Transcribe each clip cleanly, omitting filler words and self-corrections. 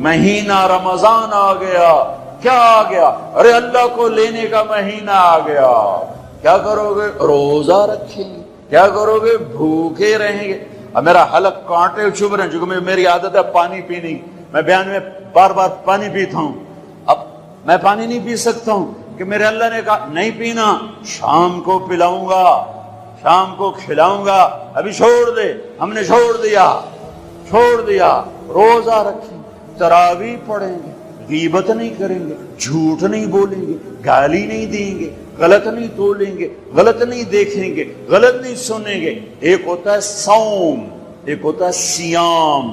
مہینہ رمضان آ گیا، کیا آ گیا؟ ارے اللہ کو لینے کا مہینہ آ گیا، کیا کرو گے؟ روزہ رکھیں گے۔ کیا کرو گے؟ بھوکے رہیں گے۔ اب میرا حلق کانٹے چبھ رہے ہیں، چونکہ میری عادت ہے پانی پینی، میں بیان میں بار بار پانی پیتا ہوں، اب میں پانی نہیں پی سکتا ہوں کہ میرے اللہ نے کہا نہیں پینا، شام کو پلاؤں گا، شام کو کھلاؤں گا، ابھی چھوڑ دے۔ ہم نے چھوڑ دیا۔ روزہ رکھیں، تراویح پڑھیں گے، غیبت نہیں کریں گے، جھوٹ نہیں بولیں گے، گالی نہیں دیں گے، غلط نہیں تولیں گے، غلط نہیں دیکھیں گے، غلط نہیں سنیں گے۔ ایک ہوتا ہے صوم، ایک ہوتا ہے سیام۔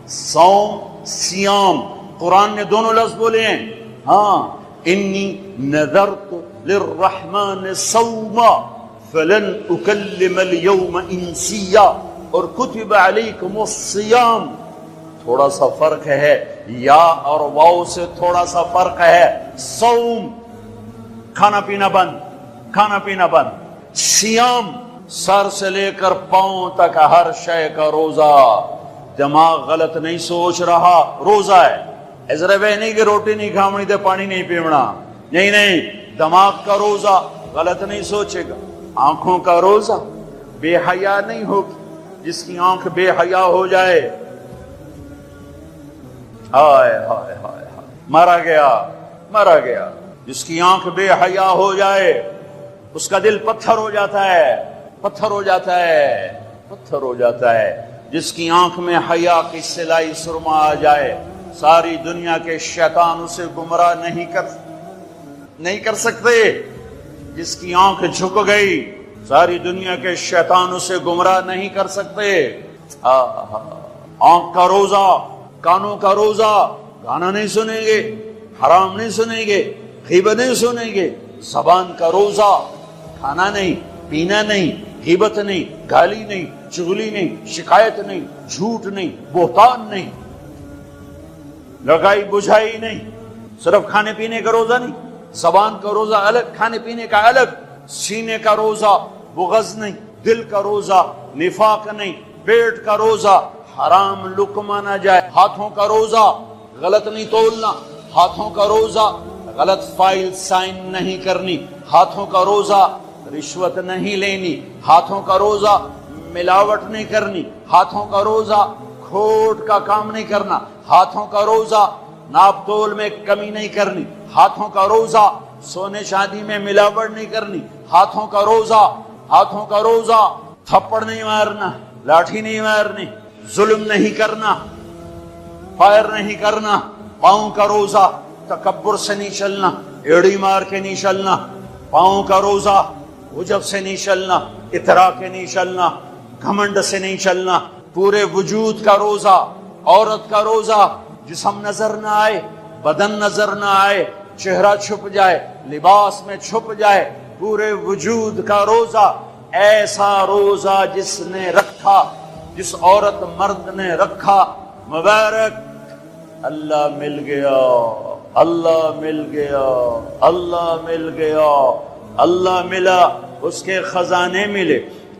صوم، سیام، قرآن نے دونوں لفظ بولے ہیں۔ ہاں، انی نذرت للرحمن صوما فلن اکلم اليوم انسیا، اور کتب علیکم الصیام۔ تھوڑا سا فرق ہے، یا اور واو سے تھوڑا سا فرق ہے۔ صوم، کھانا پینا بند۔ سیام، سر سے لے کر پاؤں تک ہر شے کا روزہ۔ دماغ غلط نہیں سوچ رہا، روزہ ہے۔ ایسا نہیں کہ روٹی نہیں کھاونی تے پانی نہیں پیونا، نہیں، دماغ کا روزہ، غلط نہیں سوچے گا۔ آنکھوں کا روزہ، بے حیا نہیں ہوگی، جس کی آنکھ بے حیا ہو جائے، ہائے ہائے ہائے مارا گیا۔ جس کی آنکھ بے حیا ہو جائے اس کا دل پتھر ہو جاتا ہے۔ جس کی آنکھ میں حیا کی سلائی سرما آ جائے، ساری دنیا کے شیطان اسے گمراہ نہیں کر سکتے۔ جس کی آنکھ جھک گئی، ساری دنیا کے شیطان اسے گمراہ نہیں کر سکتے۔ آنکھ کا روزہ، کانوں کا روزہ، گانا نہیں سنیں گے، حرام نہیں سنیں گے، غیبت نہیں سنیں گے۔ زبان کا روزہ، کھانا نہیں، پینا نہیں، غیبت نہیں، گالی نہیں، چغلی نہیں، شکایت نہیں، جھوٹ نہیں، بہتان نہیں، لگائی بجھائی نہیں۔ صرف کھانے پینے کا روزہ نہیں، زبان کا روزہ الگ، کھانے پینے کا الگ۔ سینے کا روزہ، بغض نہیں، دل کا روزہ، نفاق نہیں، پیٹ کا روزہ، حرام لقمہ نہ جائے۔ ہاتھوں کا روزہ، غلط نہیں تولنا، ہاتھوں کا روزہ، غلط فائل سائن نہیں کرنی، ہاتھوں کا روزہ، رشوت نہیں لینی، ہاتھوں کا روزہ، ملاوٹ نہیں کرنی، ہاتھوں کا روزہ، کھوٹ کا کام نہیں کرنا، ہاتھوں کا روزہ، ناپ تول میں کمی نہیں کرنی، ہاتھوں کا روزہ، سونے چاندی میں ملاوٹ نہیں کرنی، ہاتھوں کا روزہ، تھپڑ نہیں مارنا، لاٹھی نہیں مارنی، ظلم نہیں کرنا، فائر نہیں کرنا۔ پاؤں کا روزہ، تکبر سے نہیں چلنا، ایڑی مار کے نہیں چلنا۔ پاؤں کا روزہ، عجب سے نہیں چلنا، اترا کے نہیں چلنا، گھمنڈ سے نہیں چلنا۔ پورے وجود کا روزہ، عورت کا روزہ، جسم نظر نہ آئے، بدن نظر نہ آئے، چہرہ چھپ جائے، لباس میں چھپ جائے، پورے وجود کا روزہ۔ ایسا روزہ جس نے رکھا، جس عورت مرد نے رکھا، مبارک، اللہ مل گیا، اللہ ملا، اس کے خزانے ملے،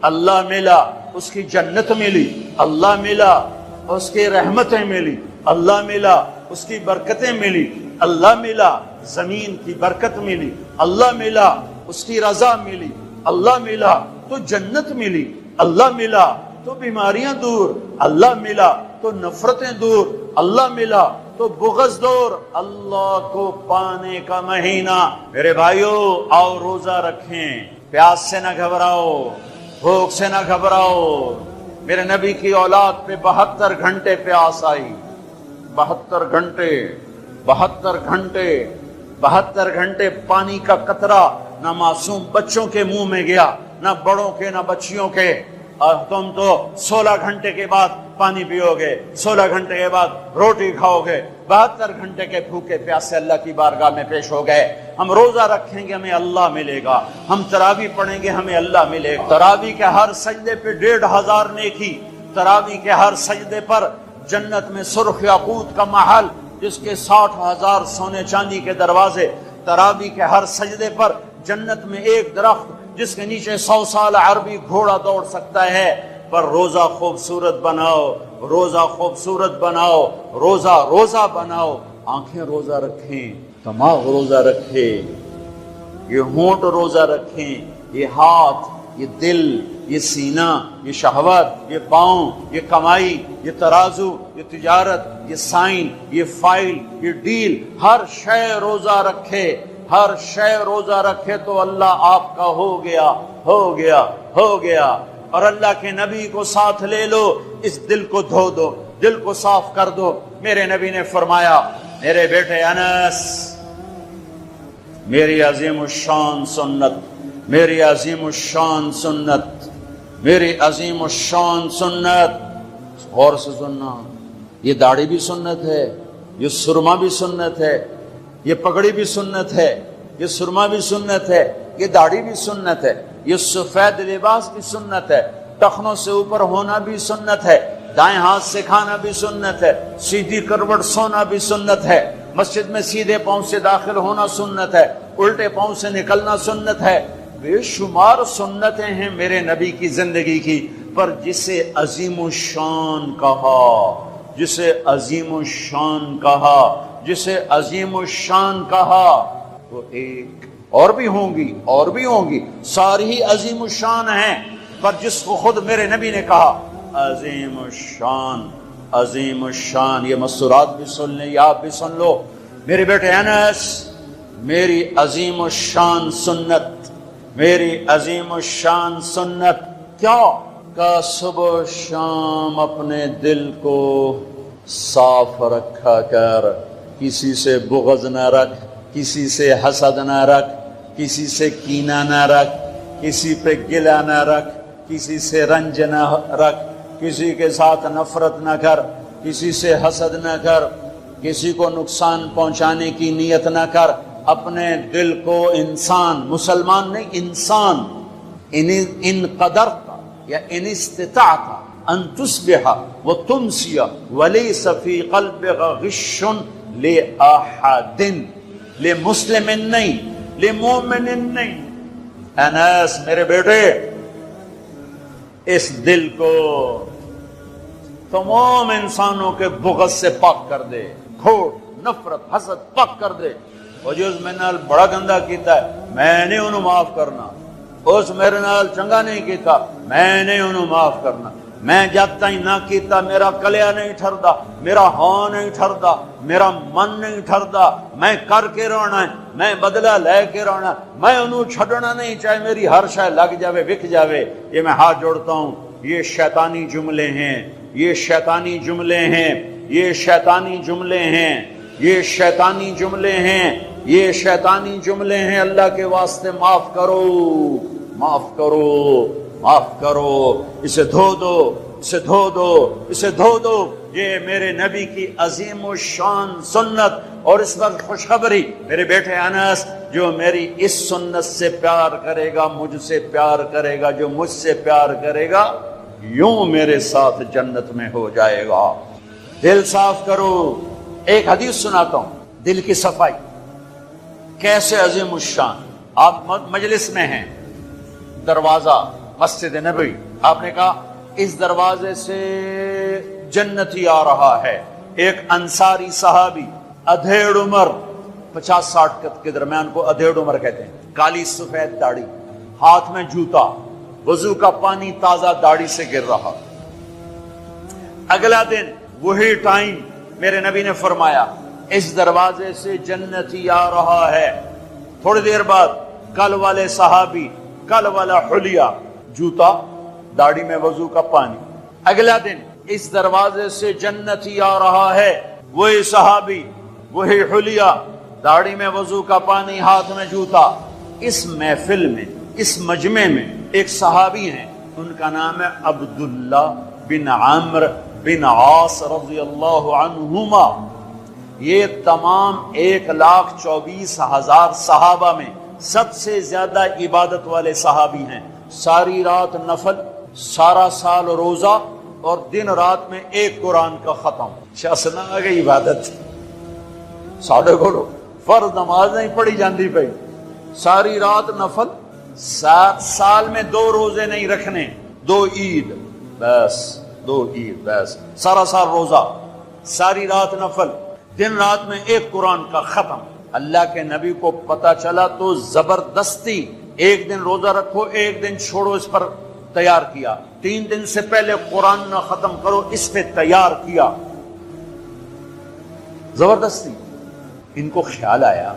اللہ ملا، اس کی جنت ملی، اللہ ملا، اس کی رحمتیں ملی، اللہ ملا، اس کی برکتیں ملی، اللہ ملا، زمین کی برکت ملی، اللہ ملا، اس کی رضا ملی، اللہ ملا تو جنت ملی، اللہ ملا تو بیماریاں دور، اللہ ملا تو نفرتیں دور، اللہ ملا تو بغض دور۔ اللہ کو پانے کا مہینہ، میرے بھائیو آؤ روزہ رکھیں، پیاس سے نہ گھبراؤ، بھوک سے نہ گھبراؤ۔ میرے نبی کی اولاد پہ 72 گھنٹے پیاس آئی، 72 گھنٹے پانی کا قطرہ نہ معصوم بچوں کے منہ میں گیا، نہ بڑوں کے، نہ بچیوں کے۔ اور تم تو 16 گھنٹے کے بعد پانی پیو گے، 16 گھنٹے کے بعد روٹی کھاؤ گے، 72 گھنٹے کے بھوکے پیاسے اللہ کی بارگاہ میں پیش ہو گئے۔ ہم روزہ رکھیں گے ہمیں اللہ ملے گا، ہم تراویح پڑھیں گے ہمیں اللہ ملے گا۔ تراویح کے ہر سجدے پہ 1500 نیکی، تراویح کے ہر سجدے پر جنت میں سرخ یاقوت کا محل جس کے 60,000 سونے چاندی کے دروازے، تراویح کے ہر سجدے پر جنت میں ایک درخت جس کے نیچے 100 سال عربی گھوڑا دوڑ سکتا ہے، پر روزہ خوبصورت بناؤ، روزہ خوبصورت بناؤ، روزہ روزہ بناؤ۔ آنکھیں روزہ رکھیں، دماغ روزہ رکھے، یہ ہونٹ روزہ رکھیں، یہ ہاتھ، یہ دل، یہ سینہ، یہ شہوت، یہ پاؤں، یہ کمائی، یہ ترازو، یہ تجارت، یہ سائن، یہ فائل، یہ ڈیل، ہر شے روزہ رکھے، ہر شے روزہ رکھے تو اللہ آپ کا ہو گیا، ہو گیا، ہو گیا۔ اور اللہ کے نبی کو ساتھ لے لو، اس دل کو دھو دو، دل کو صاف کر دو۔ میرے نبی نے فرمایا، میرے بیٹے انس، میری عظیم الشان سنت، میری عظیم الشان سنت، میری عظیم الشان سنت، غور سے سننا، یہ داڑھی بھی سنت ہے، یہ سرما بھی سنت ہے، یہ پگڑی بھی سنت ہے، یہ سرما بھی سنت ہے، یہ داڑھی بھی سنت ہے، یہ سفید لباس بھی سنت ہے، ٹخنوں سے اوپر ہونا بھی سنت ہے، دائیں ہاتھ سے کھانا بھی سنت ہے، سیدھی کروٹ سونا بھی سنت ہے، مسجد میں سیدھے پاؤں سے داخل ہونا سنت ہے، الٹے پاؤں سے نکلنا سنت ہے۔ بے شمار سنتیں ہیں میرے نبی کی زندگی کی، پر جسے عظیم الشان کہا، جسے عظیم الشان کہا، جسے عظیم الشان کہا، وہ ایک اور بھی ہوں گی، اور بھی ہوں گی، ساری ہی عظیم الشان ہیں، پر جس کو خود میرے نبی نے کہا عظیم الشان، عظیم الشان، یہ مستورات بھی سن لیں، یا آپ بھی سن لو۔ میرے بیٹے انس، میری عظیم الشان سنت، میری عظیم الشان سنت کیا؟ کہ صبح و شام اپنے دل کو صاف رکھا کر، کسی سے بغض نہ رکھ، کسی سے حسد نہ رکھ، کسی سے کینہ نہ رکھ، کسی پہ گلہ نہ رکھ، کسی سے رنج نہ رکھ، کسی کے ساتھ نفرت نہ کر، کسی سے حسد نہ کر، کسی کو نقصان پہنچانے کی نیت نہ کر، اپنے دل کو انسان، مسلمان نہیں انسان، ان قدرت یا ان استطاعت ان تصبح وتمسی ولیس فی قلبک غش لأحد، لمسلم نہیں، لمومن نہیں۔ انس میرے بیٹے، اس دل کو تمام انسانوں کے بغض سے پاک کر دے، کھوٹ، نفرت، حسد پاک کر دے۔ اور جو اس میں نال بڑا گندہ کیتا ہے، میں نے انہوں معاف کرنا، اس میرے نال چنگا نہیں کیتا، میں نے انہوں معاف کرنا۔ میں جب تک نہ کیتا میرا کلیا نہیں ٹھردا، میرا ہاں نہیں ٹھردا، میرا من نہیں ٹھردا، میں کر کے رونا ہے، میں بدلہ لے کے رونا، میں انہوں چھڑنا نہیں، چاہے میری ہر شے لگ جاوے، وک جاوے۔ یہ میں ہاتھ جوڑتا ہوں، یہ شیطانی جملے ہیں، یہ شیطانی جملے ہیں، یہ شیطانی جملے ہیں، یہ شیطانی جملے ہیں، یہ شیطانی جملے ہیں۔ اللہ کے واسطے معاف کرو، معاف کرو، معاف کرو، اسے دھو دو، اسے دھو دو، اسے دھو دو۔ یہ میرے نبی کی عظیم الشان سنت۔ اور اس وقت خوشخبری میرے بیٹے انس، جو میری اس سنت سے پیار کرے گا مجھ سے پیار کرے گا، جو مجھ سے پیار کرے گا یوں میرے ساتھ جنت میں ہو جائے گا۔ دل صاف کرو۔ ایک حدیث سناتا ہوں، دل کی صفائی کیسے عظیم الشان۔ آپ مجلس میں ہیں، دروازہ مسجد نبوی، آپ نے کہا اس دروازے سے جنتی آ رہا ہے۔ ایک انصاری صحابی، ادھیڑ عمر، 50-60 کے درمیان کو ادھیڑ عمر کہتے ہیں، کالی سفید داڑھی، ہاتھ میں جوتا، وضو کا پانی تازہ داڑھی سے گر رہا۔ اگلا دن وہی ٹائم میرے نبی نے فرمایا اس دروازے سے جنتی آ رہا ہے۔ تھوڑی دیر بعد کل والے صحابی، کل والا حلیہ، جوتا، داڑھی میں وضو کا پانی۔ اگلا دن اس دروازے سے جنتی آ رہا ہے، وہی صحابی، وہی حلیہ، داڑھی میں وضو کا پانی، ہاتھ میں جوتا۔ اس محفل میں، اس مجمع میں ایک صحابی ہیں، ان کا نام ہے عبداللہ بن عمرو بن عاص رضی اللہ عنہما۔ یہ تمام 1,24,000 صحابہ میں سب سے زیادہ عبادت والے صحابی ہیں۔ ساری رات نفل، سارا سال روزہ، اور دن رات میں ایک قرآن کا ختم۔ شاسنا آگے عبادت ساڑھے گھوڑو فرض نماز نہیں پڑھی جاندی پئی، ساری رات نفل، سال میں 2 روزے نہیں رکھنے، 2 عید، بس 2 عید بس، سارا سال روزہ، ساری رات نفل، دن رات میں ایک قرآن کا ختم۔ اللہ کے نبی کو پتا چلا تو زبردستی 1 دن روزہ رکھو 1 دن چھوڑو اس پر تیار کیا، 3 دن سے پہلے قرآن نہ ختم کرو اس پہ تیار کیا، زبردستی۔ ان کو خیال آیا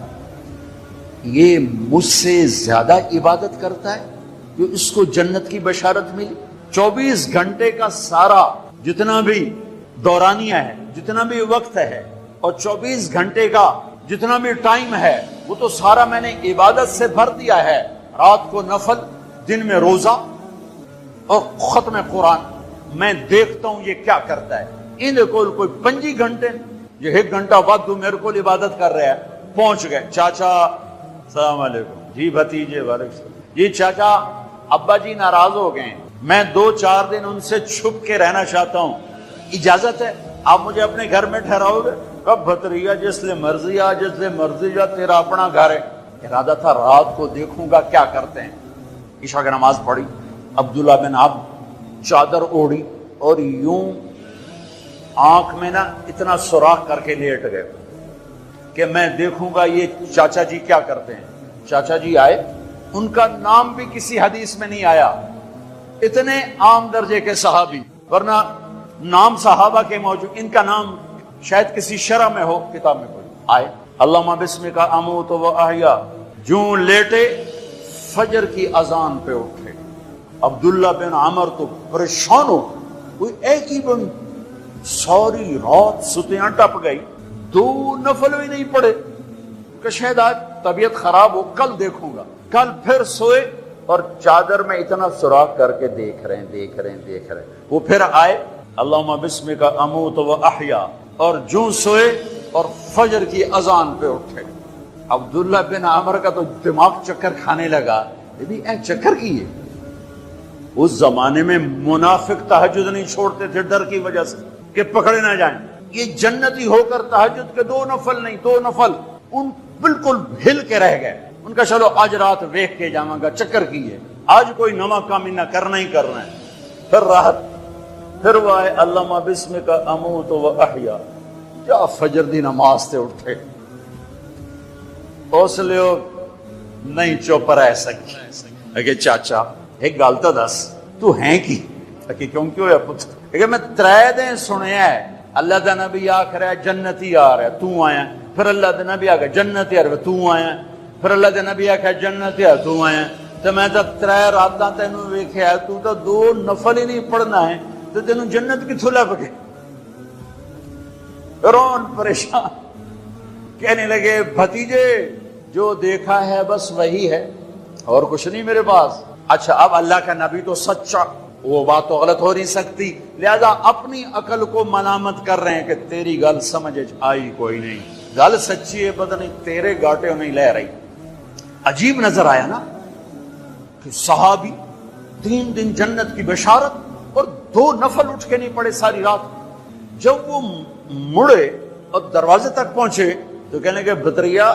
یہ مجھ سے زیادہ عبادت کرتا ہے جو اس کو جنت کی بشارت ملی۔ 24 گھنٹے کا سارا جتنا بھی دورانیہ ہے، جتنا بھی وقت ہے، اور 24 گھنٹے کا جتنا بھی ٹائم ہے وہ تو سارا میں نے عبادت سے بھر دیا ہے، رات کو نفل، دن میں روزہ اور ختم قرآن۔ میں دیکھتا ہوں یہ کیا کرتا ہے۔ ان کو کوئی 25 گھنٹے، یہ 1 گھنٹہ بعد تو میرے کو عبادت کر رہا ہے۔ پہنچ گئے، چاچا السلام علیکم، جی بھتیجے وعلیکم السلام، جی چاچا ابا جی ناراض ہو گئے ہیں، میں 2-4 دن ان سے چھپ کے رہنا چاہتا ہوں، اجازت ہے؟ آپ مجھے اپنے گھر میں ٹھہراؤ گے؟ کب بھتریا جس لئے مرضی آ، جس لئے مرضی جا، تیرا اپنا گھر ہے۔ ارادہ تھا رات کو دیکھوں گا کیا کرتے ہیں۔ عشاء کی نماز پڑھی، عبداللہ بن عب چادر اوڑھی اور یوں آنکھ میں نا اتنا سوراخ کر کے لیٹ گئے کہ میں دیکھوں گا یہ چاچا جی کیا کرتے ہیں۔ چاچا جی آئے، ان کا نام بھی کسی حدیث میں نہیں آیا، اتنے عام درجے کے صحابی، ورنہ نام صحابہ کے موجود، ان کا نام شاید کسی شرح میں ہو، کتاب میں کوئی آئے۔ اللہم بسمک اموت و احیا، جوں لیٹے فجر کی اذان پہ اٹھے۔ عبداللہ بن عمر تو پریشان ہو، کوئی ایک ہی بن، ساری رات ستیاں ٹپ گئی، 2 نفل بھی نہیں پڑے کہ شاید آج طبیعت خراب ہو، کل دیکھوں گا۔ کل پھر سوئے اور چادر میں اتنا سوراخ کر کے دیکھ رہے ہیں۔ وہ پھر آئے، اللہم بسمک اموت و احیا، اور جوں سوئے اور فجر کی اذان پہ اٹھے۔ عبداللہ بن عمر کا تو دماغ چکر کھانے لگا، یہ بھی ایک چکر کی ہے۔ اس زمانے میں منافق تہجد نہیں چھوڑتے تھے ڈر کی وجہ سے کہ پکڑے نہ جائیں۔ یہ جنتی ہو کر تہجد کے 2 نفل نہیں، 2 نفل ان بالکل ہل کے رہ گئے۔ ان کا چلو آج رات ویکھ کے جاواں گا، چکر کی ہے، آج کوئی نواں کام نہ کرنا ہی کرنا ہے۔ پھر راحت، پھر وہ آئے اللہم بسمک اموت و احیا، کیا فجر دی نماز سے اٹھے۔ اس لیے نہیں چپ رہ سکے کہ چاچا ایک گل تو دس، تو ہیں کی کہ کیوں ہے پتر؟ کہ میں 3 دن سنیا ہے اللہ دا نبی آکھ رہا ہے جنتی آ رہا ہے، تو آیا، پھر اللہ دا نبی آکھ جنتی آ رہا ہے، تو آیا، پھر اللہ دا نبی آکھ جنتی آ رہا ہے، تو آیا، تو میں تو 3 راتاں تینوں ویکھیا، تو 2 نفل ہی نہیں پڑھنا ہے، تو تینوں جنت کی تھلا پکے۔ رون پریشان، کہنے لگے بھتیجے جو دیکھا ہے بس وہی ہے، اور کچھ نہیں میرے پاس۔ اچھا اب اللہ کا نبی تو سچا، وہ بات تو غلط ہو نہیں سکتی، لہذا اپنی عقل کو ملامت کر رہے ہیں کہ تیری گل سمجھ آئی کوئی نہیں، گل سچی ہے پتہ نہیں تیرے گاٹے نہیں لے رہی۔ عجیب نظر آیا نا کہ صحابی 3 دن جنت کی بشارت اور 2 نفل اٹھ کے نہیں پڑے ساری رات۔ جب وہ مڑے اور دروازے تک پہنچے تو کہنے لگے بھتریا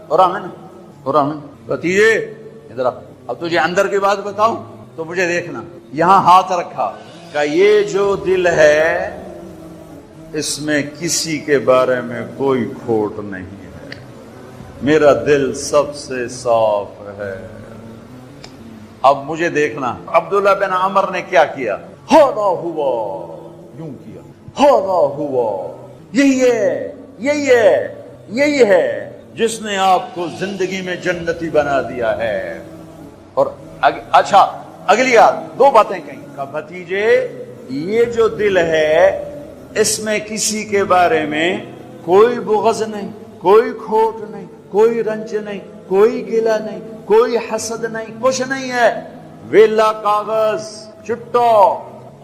اور آمن بھتیجے ادھر، اب تجھے اندر کی بات بتاؤں تو مجھے دیکھنا۔ یہاں ہاتھ رکھا کہ یہ جو دل ہے اس میں کسی کے بارے میں کوئی کھوٹ نہیں ہے، میرا دل سب سے صاف ہے، اب مجھے دیکھنا۔ عبداللہ بن عمر نے کیا کیا؟ ہوا ہوا، یوں کیا، ہوا ہوا، یہی ہے جس نے آپ کو زندگی میں جنتی بنا دیا ہے۔ اور اچھا اگلی یاد 2 باتیں کہیں کہ بھتیجے یہ جو دل ہے اس میں کسی کے بارے میں کوئی بغض نہیں، کوئی کھوٹ نہیں، کوئی رنج نہیں، کوئی گلہ نہیں، کوئی حسد نہیں، کچھ نہیں ہے، ویلا کاغذ چٹا۔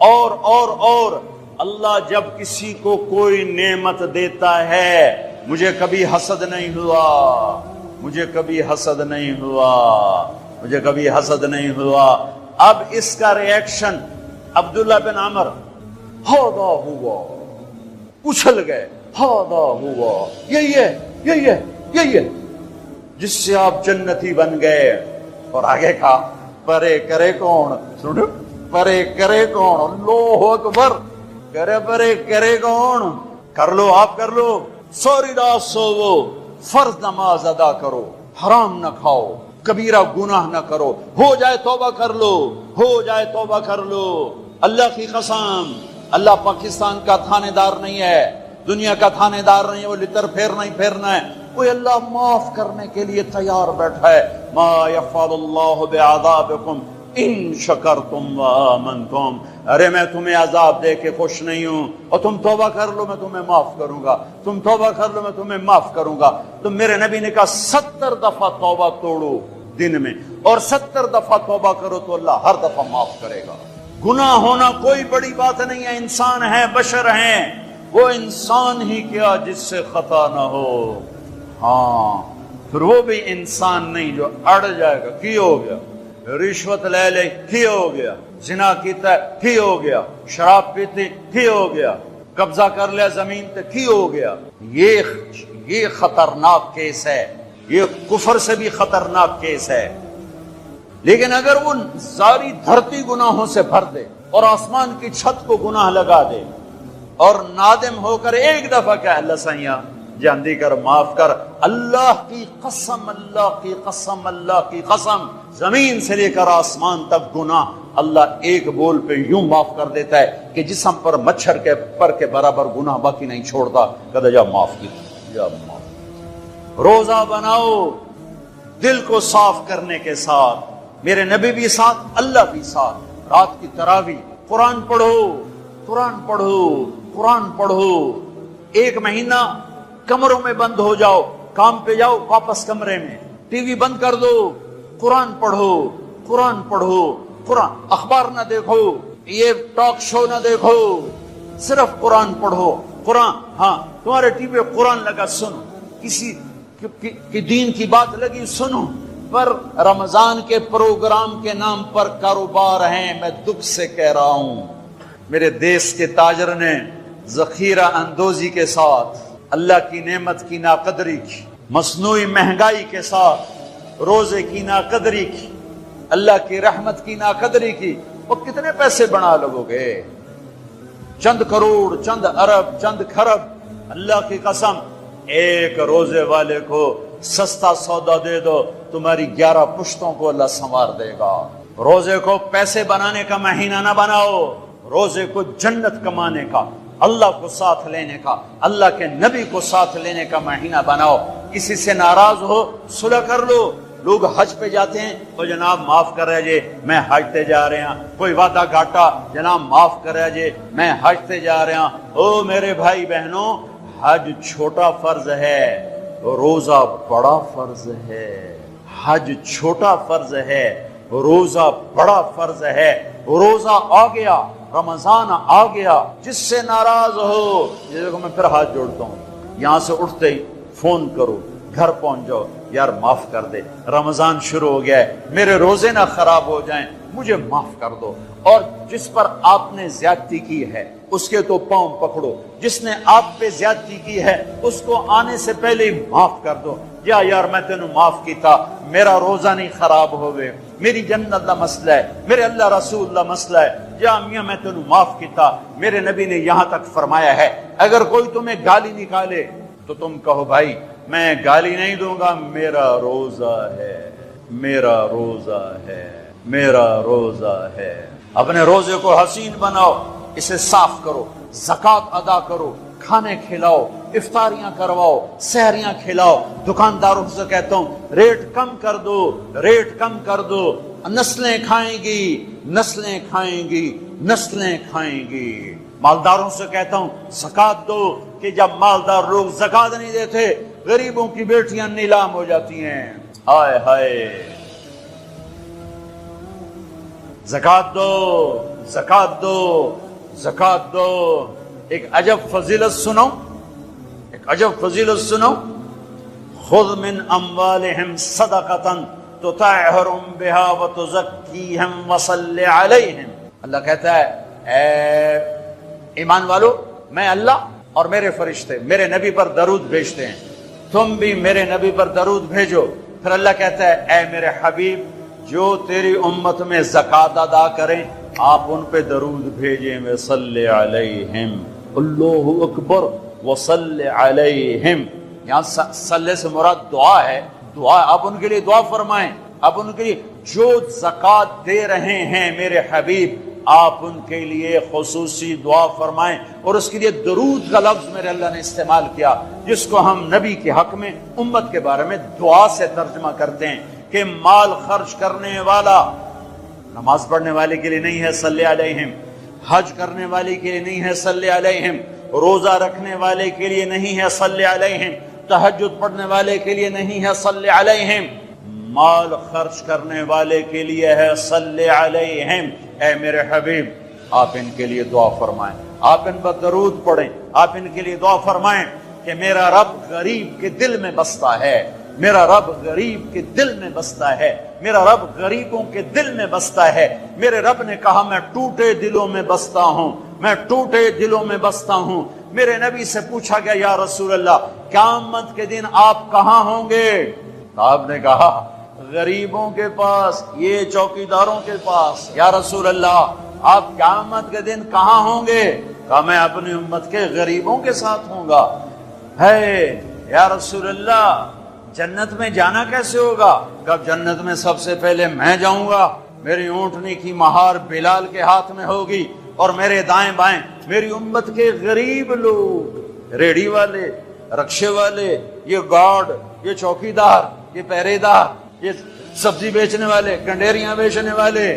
اور اللہ جب کسی کو کوئی نعمت دیتا ہے، مجھے کبھی حسد نہیں ہوا، مجھے کبھی حسد نہیں ہوا۔ اب اس کا ریاکشن عبداللہ بن عمر ہوا ہوا، اچھل گئے، ہوا ہوا، یہی ہے جس سے آپ جنتی بن گئے۔ اور آگے کہا پرے کرے کون، سنو پرے کرے کون؟ اللہ اکبر، کرے پرے کرے کون؟ کر لو، آپ کر لو، سوری رات سوو، فرض نماز ادا کرو، حرام نہ کھاؤ، کبیرہ گناہ نہ کرو، ہو جائے توبہ کر لو، ہو جائے توبہ کر لو۔ اللہ کی قسم، اللہ پاکستان کا تھانے دار نہیں ہے، دنیا کا تھانے دار نہیں ہے، وہ لتر پھیرنا ہی پھیرنا ہے، کوئی اللہ معاف کرنے کے لیے تیار بیٹھا ہے۔ ما یفعل اللہ بعذابکم ان شکرتم وآمنتم، ارے میں تمہیں عذاب دے کے خوش نہیں ہوں، اور تم توبہ کر لو میں تمہیں معاف کروں گا، تم توبہ کر لو میں تمہیں معاف کروں گا۔ تو میرے نبی نے کہا 70 دفعہ توبہ توڑو دن میں، اور 70 دفعہ توبہ کرو تو اللہ ہر دفعہ معاف کرے گا۔ گناہ ہونا کوئی بڑی بات نہیں ہے، انسان ہے، بشر ہیں، وہ انسان ہی کیا جس سے خطا نہ ہو، ہاں پھر وہ بھی انسان نہیں جو اڑ جائے گا، کی ہو گیا، رشوت لے لے کی ہو گیا، زنا کیتا ہے کی ہو گیا، شراب پیتے کی ہو گیا، قبضہ کر لیا زمین تے کی ہو گیا۔ یہ خطرناک کیس ہے، یہ کفر سے بھی خطرناک کیس ہے۔ لیکن اگر وہ ساری دھرتی گناہوں سے بھر دے اور آسمان کی چھت کو گناہ لگا دے اور نادم ہو کر ایک دفعہ کہ اللہ سائیاں جاندی کر، معاف کر، اللہ کی قسم، اللہ کی قسم، اللہ کی قسم، زمین سے لے کر آسمان تک گناہ اللہ ایک بول پہ یوں معاف کر دیتا ہے کہ جسم پر مچھر کے پر کے برابر گناہ باقی نہیں چھوڑتا۔ کہتا جا معاف کی، جا معاف۔ روزہ بناؤ دل کو صاف کرنے کے ساتھ، میرے نبی بھی ساتھ، اللہ بھی ساتھ، رات کی تراویح، قرآن پڑھو، قرآن پڑھو، قرآن پڑھو، ایک مہینہ کمروں میں بند ہو جاؤ، کام پہ جاؤ واپس کمرے میں، ٹی وی بند کر دو، قرآن پڑھو، قرآن پڑھو، قرآن، اخبار نہ دیکھو، یہ ٹاک شو نہ دیکھو، صرف قرآن پڑھو، قرآن، ہاں تمہارے ٹی وی قرآن لگا سنو، کسی کی دین کی بات لگی سنو، پر رمضان کے پروگرام کے نام پر کاروبار ہیں۔ میں دکھ سے کہہ رہا ہوں، میرے دیش کے تاجر نے ذخیرہ اندوزی کے ساتھ اللہ کی نعمت کی ناقدری کی، مصنوعی مہنگائی کے ساتھ روزے کی ناقدری کی، اللہ کی رحمت کی ناقدری کی، وہ کتنے پیسے بنا لگو گے؟ چند کروڑ، چند ارب، چند کھرب۔ اللہ کی قسم، ایک روزے والے کو سستا سودا دے دو، تمہاری 11 پشتوں کو اللہ سنوار دے گا۔ روزے کو پیسے بنانے کا مہینہ نہ بناؤ، روزے کو جنت کمانے کا، اللہ کو ساتھ لینے کا، اللہ کے نبی کو ساتھ لینے کا مہینہ بناؤ۔ کسی سے ناراض ہو صلح کر لو۔ لوگ حج پہ جاتے ہیں تو جناب معاف کر رہے جی میں حج تے جا رہے ہیں، کوئی وعدہ گھاٹا جناب معاف کر رہے جی میں حج تے جا رہے ہیں۔ او میرے بھائی بہنوں، حج چھوٹا فرض ہے، روزہ بڑا فرض ہے۔ حج چھوٹا فرض ہے، روزہ بڑا فرض ہے۔ روزہ آ گیا، رمضان آ گیا، جس سے ناراض ہو، یہ دیکھو میں پھر ہاتھ جوڑتا ہوں، یہاں سے اٹھتے ہی فون کرو، گھر پہنچ جاؤ، یار معاف کر دے، رمضان شروع ہو گیا ہے، میرے روزے نہ خراب ہو جائیں، مجھے معاف کر دو۔ اور جس پر آپ نے زیادتی کی ہے اس کے تو پاؤں پکڑو، جس نے آپ پہ زیادتی کی ہے اس کو آنے سے پہلے ہی معاف کر دو۔ یا یار میں تینوں معاف کیتا، میرا روزہ نہیں خراب ہوئے، میری جنت دا مسئلہ ہے، میرے اللہ رسول دا مسئلہ ہے، یا میاں میں تینوں معاف کیتا۔ میرے نبی نے یہاں تک فرمایا ہے اگر کوئی تمہیں گالی نکالے تو تم کہو بھائی میں گالی نہیں دوں گا، میرا روزہ ہے، میرا روزہ ہے، میرا روزہ ہے۔ اپنے روزے کو حسین بناؤ، اسے صاف کرو، زکوٰۃ ادا کرو، کھانے کھلاؤ، افطاریاں کرواؤ، سحریاں کھلاؤ۔ دکانداروں سے کہتا ہوں ریٹ کم کر دو، ریٹ کم کر دو، نسلیں کھائیں گی، نسلیں کھائیں گی، نسلیں کھائیں گی۔ مالداروں سے کہتا ہوں زکوٰۃ دو، کہ جب مالدار لوگ زکوٰۃ نہیں دیتے غریبوں کی بیٹیاں نیلام ہو جاتی ہیں۔ ہائے ہائے، زکوٰۃ دو، زکوٰۃ دو، زکوٰۃ دو۔ ایک عجب فضیلت سنو، ایک عجب فضیلت سنو، خذ من اموالہم صدقۃ تطہرہم بہا وتزکیہم وصلی علیہم۔ اللہ کہتا ہے اے ایمان والو، میں اللہ اور میرے فرشتے میرے نبی پر درود بھیجتے ہیں، تم بھی میرے نبی پر درود بھیجو۔ پھر اللہ کہتا ہے اے میرے حبیب، جو تیری امت میں زکوٰۃ ادا کریں آپ ان پہ درود بھیجیں وصلی علیہم، اللہ اکبر وصلی علیہم۔ یہاں صلی سے مراد دعا ہے، دعا آپ ان کے لیے دعا فرمائیں، آپ ان کے لیے جو زکوٰۃ دے رہے ہیں میرے حبیب آپ ان کے لیے خصوصی دعا فرمائیں۔ اور اس کے لیے درود کا لفظ میرے اللہ نے استعمال کیا، جس کو ہم نبی کے حق میں امت کے بارے میں دعا سے ترجمہ کرتے ہیں کہ مال خرچ کرنے والا نماز پڑھنے والے کے لیے نہیں ہے صلی علیہم، حج کرنے والے کے لیے نہیں ہے صلی علیہم، روزہ رکھنے والے کے لیے نہیں ہے صلی علیہم، تہجد پڑھنے والے کے لیے نہیں ہے صلی علیہم، مال خرچ کرنے والے کے لیے ہے صلی علیہم۔ اے میرے حبیب آپ ان کے لیے دعا فرمائیں، آپ ان پر درود پڑھیں، آپ ان کے لیے دعا فرمائیں کہ میرا رب غریب کے دل میں بستا ہے، میرا رب غریب کے دل میں بستا ہے، میرا رب غریبوں کے دل میں بستا ہے۔ میرے رب نے کہا میں ٹوٹے دلوں میں بستا ہوں، میں ٹوٹے دلوں میں بستا ہوں۔ میرے نبی سے پوچھا گیا یا رسول اللہ قیامت کے دن آپ کہاں ہوں گے؟ آپ نے کہا غریبوں کے پاس، یہ چوکیداروں کے پاس۔ یا رسول اللہ آپ قیامت کے دن کہاں ہوں گے؟ کہا میں اپنی امت کے غریبوں کے ساتھ ہوں گا۔ ہے یا رسول اللہ جنت میں جانا کیسے ہوگا؟ کب جنت میں سب سے پہلے میں جاؤں گا، میری اونٹنی کی مہار بلال کے ہاتھ میں ہوگی، اور میرے دائیں بائیں میری امت کے غریب لوگ، ریڑھی والے، رکشے والے، یہ گارڈ، یہ چوکیدار، یہ پہرے دار، یہ سبزی بیچنے والے، کنڈیریاں بیچنے والے،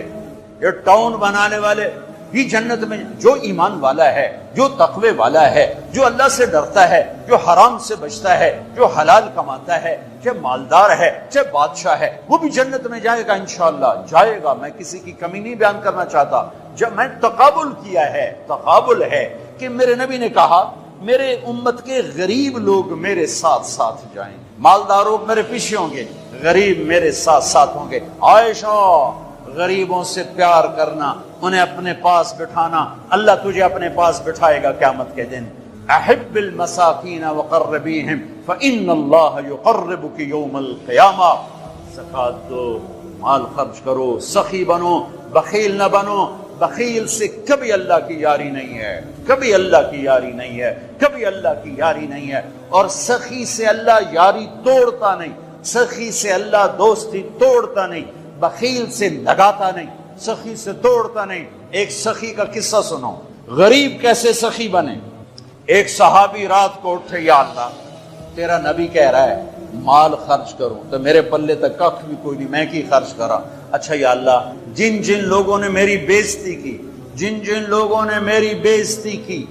یہ ٹاؤن بنانے والے، یہ جنت میں جو ایمان والا ہے، جو تقوی والا ہے، جو اللہ سے ڈرتا ہے، جو حرام سے بچتا ہے، جو حلال کماتا ہے، چاہے مالدار ہے چاہے بادشاہ ہے، وہ بھی جنت میں جائے گا انشاءاللہ، جائے گا۔ میں کسی کی کمی نہیں بیان کرنا چاہتا، جب میں تقابل کیا ہے، تقابل ہے کہ میرے نبی نے کہا میرے امت کے غریب لوگ میرے ساتھ ساتھ جائیں، مالداروں میرے پیچھے ہوں گے، غریب میرے ساتھ ساتھ ہوں گے۔ عائشہ غریبوں سے پیار کرنا، انہیں اپنے پاس بٹھانا، اللہ تجھے اپنے پاس بٹھائے گا قیامت کے دن۔ احب المساکین وقربیہم فإن اللہ یقربک یوم القیامہ۔ زکوٰۃ دو، مال خرچ کرو، سخی بنو، بخیل نہ بنو۔ بخیل سے کبھی اللہ کی یاری نہیں ہے، کبھی اللہ کی یاری نہیں ہے، کبھی اللہ کی یاری نہیں ہے۔ اور سخی سے اللہ یاری توڑتا نہیں، سخی سے اللہ دوستی توڑتا نہیں، بخیل سے لگاتا نہیں، سخی سے توڑتا نہیں۔ ایک سخی کا قصہ سنو، غریب کیسے سخی بنے۔ ایک صحابی رات کو اٹھے، یا اللہ تیرا نبی کہہ رہا ہے مال خرچ کروں تو میرے پلے تک کخ بھی کوئی نہیں، میں کی خرچ کرا۔ اچھا یا اللہ جن جن لوگوں نے میری بےزتی کی، جن جن لوگوں نے میری بےزتی کی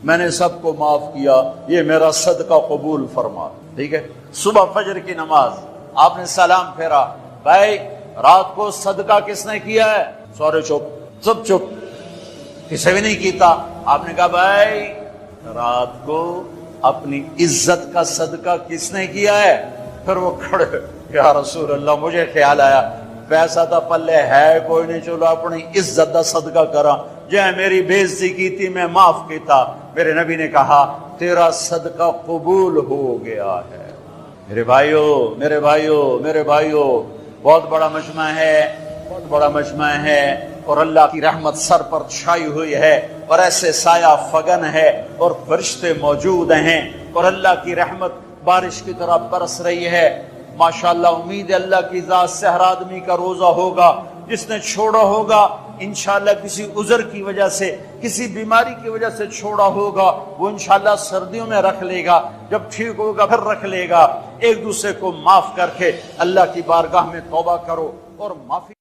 میں نے سب کو معاف کیا، یہ میرا صدقہ قبول فرما۔ ٹھیک ہے، صبح فجر کی نماز آپ نے سلام پھیرا، بھائی رات کو صدقہ کس نے کیا ہے؟ سورے چپ، سب چپ، کسی بھی نہیں کیتا۔ آپ نے کہا بھائی رات کو اپنی عزت کا صدقہ کس نے کیا ہے؟ پھر وہ کھڑے، یا رسول اللہ مجھے خیال آیا پیسہ تو پلے ہے کوئی نہیں، چلو اپنی عزت دا صدقہ کرا، جے میری بےزتی کی تھی میں معاف کیتا۔ میرے نبی نے کہا تیرا صدقہ قبول ہو گیا ہے۔ میرے بھائیو، میرے بھائیو، میرے بھائیو، بہت بڑا مجمع ہے، بہت بڑا مجمع ہے، اور اللہ کی رحمت سر پر چھائی ہوئی ہے، اور ایسے سایہ فگن ہے، اور فرشتے موجود ہیں، اور اللہ کی رحمت بارش کی طرح برس رہی ہے۔ ماشاءاللہ امید ہے اللہ کی ذات سے ہر آدمی کا روزہ ہوگا، جس نے چھوڑا ہوگا انشاءاللہ کسی عذر کی وجہ سے، کسی بیماری کی وجہ سے چھوڑا ہوگا، وہ انشاءاللہ سردیوں میں رکھ لے گا، جب ٹھیک ہوگا پھر رکھ لے گا۔ ایک دوسرے کو معاف کر کے اللہ کی بارگاہ میں توبہ کرو اور معافی